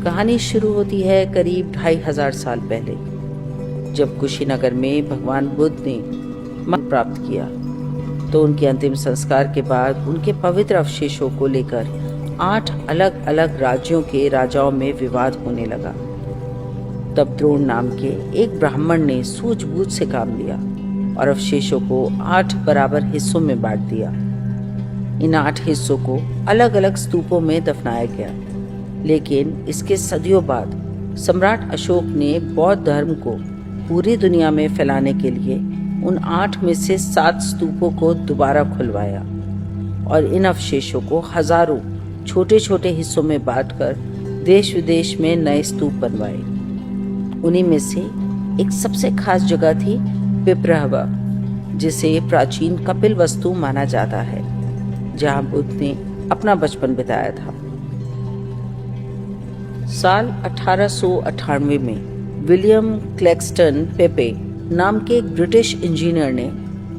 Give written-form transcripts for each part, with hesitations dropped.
कहानी शुरू होती है करीब 2500 साल पहले, जब कुशीनगर में भगवान बुद्ध ने मन प्राप्त किया तो उनके अंतिम संस्कार के बाद उनके पवित्र अवशेषों को लेकर 8 अलग अलग राज्यों के राजाओं में विवाद होने लगा। तब द्रोण नाम के एक ब्राह्मण ने सूझबूझ से काम लिया और अवशेषों को 8 बराबर हिस्सों में बांट दिया। इन 8 हिस्सों को अलग अलग स्तूपों में दफनाया गया। लेकिन इसके सदियों बाद सम्राट अशोक ने बौद्ध धर्म को पूरी दुनिया में फैलाने के लिए उन 8 में से 7 स्तूपों को दोबारा खुलवाया और इन अवशेषों को हजारों छोटे छोटे हिस्सों में बांटकर देश विदेश में नए स्तूप बनवाए। उन्हीं में से एक सबसे खास जगह थी पिपरहवा, जिसे प्राचीन कपिल वस्तु माना जाता है, जहां बुद्ध ने अपना बचपन बिताया था। साल 1898 में विलियम क्लैक्सटन पेपे नाम के एक ब्रिटिश इंजीनियर ने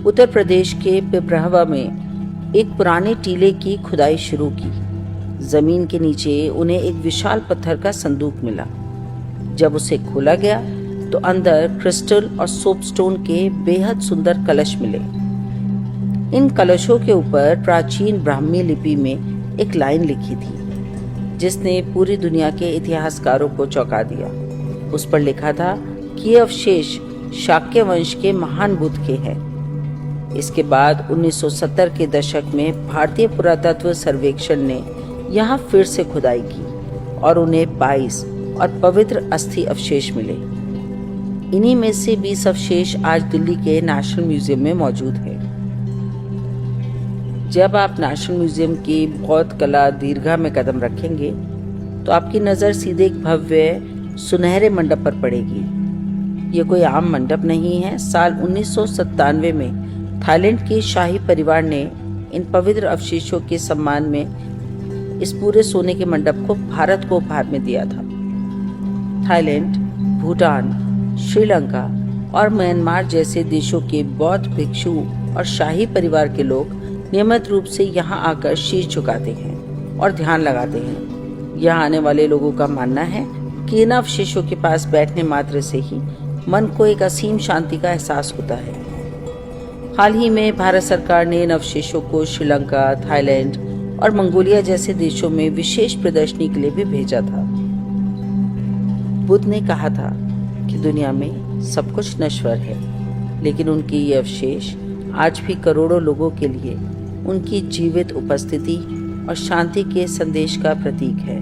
उत्तर प्रदेश के पिपरहवा में एक पुराने टीले की खुदाई शुरू की। जमीन के नीचे उन्हें एक विशाल पत्थर का संदूक मिला। जब उसे खोला गया तो अंदर क्रिस्टल और सोपस्टोन के बेहद सुंदर कलश मिले। इन कलशों के ऊपर प्राचीन ब्राह्मी लिपि में एक लाइन लिखी थी जिसने पूरी दुनिया के इतिहासकारों को चौंका दिया। उस पर लिखा था कि ये अवशेष शाक्य वंश के महान बुद्ध के हैं। इसके बाद 1970 के दशक में भारतीय पुरातत्व सर्वेक्षण ने यहाँ फिर से खुदाई की और उन्हें 22 और पवित्र अस्थि अवशेष मिले। इन्हीं में से 20 अवशेष आज दिल्ली के नेशनल म्यूजियम में मौजूद हैं। जब आप नेशनल म्यूजियम की बौद्ध कला दीर्घा में कदम रखेंगे तो आपकी नज़र सीधे एक भव्य सुनहरे मंडप पर पड़ेगी। ये कोई आम मंडप नहीं है। साल 1997 में थाईलैंड के शाही परिवार ने इन पवित्र अवशेषों के सम्मान में इस पूरे सोने के मंडप को भारत को उपहार में दिया था। थाईलैंड, भूटान, श्रीलंका और म्यांमार जैसे देशों के बौद्ध भिक्षु और शाही परिवार के लोग नियमित रूप से यहाँ आकर शीश झुकाते हैं और ध्यान लगाते हैं। यहाँ आने वाले लोगों का मानना है कि इन अवशेषों के पास बैठने मात्र से ही मन को एक असीम शांति का एहसास होता है। हाल ही में भारत सरकार ने इन अवशेषों को श्रीलंका, थाईलैंड और मंगोलिया जैसे देशों में विशेष प्रदर्शनी के लिए भी भेजा था। बुद्ध ने कहा था कि दुनिया में सब कुछ नश्वर है, लेकिन उनके ये अवशेष आज भी करोड़ों लोगों के लिए उनकी जीवित उपस्थिति और शांति के संदेश का प्रतीक है।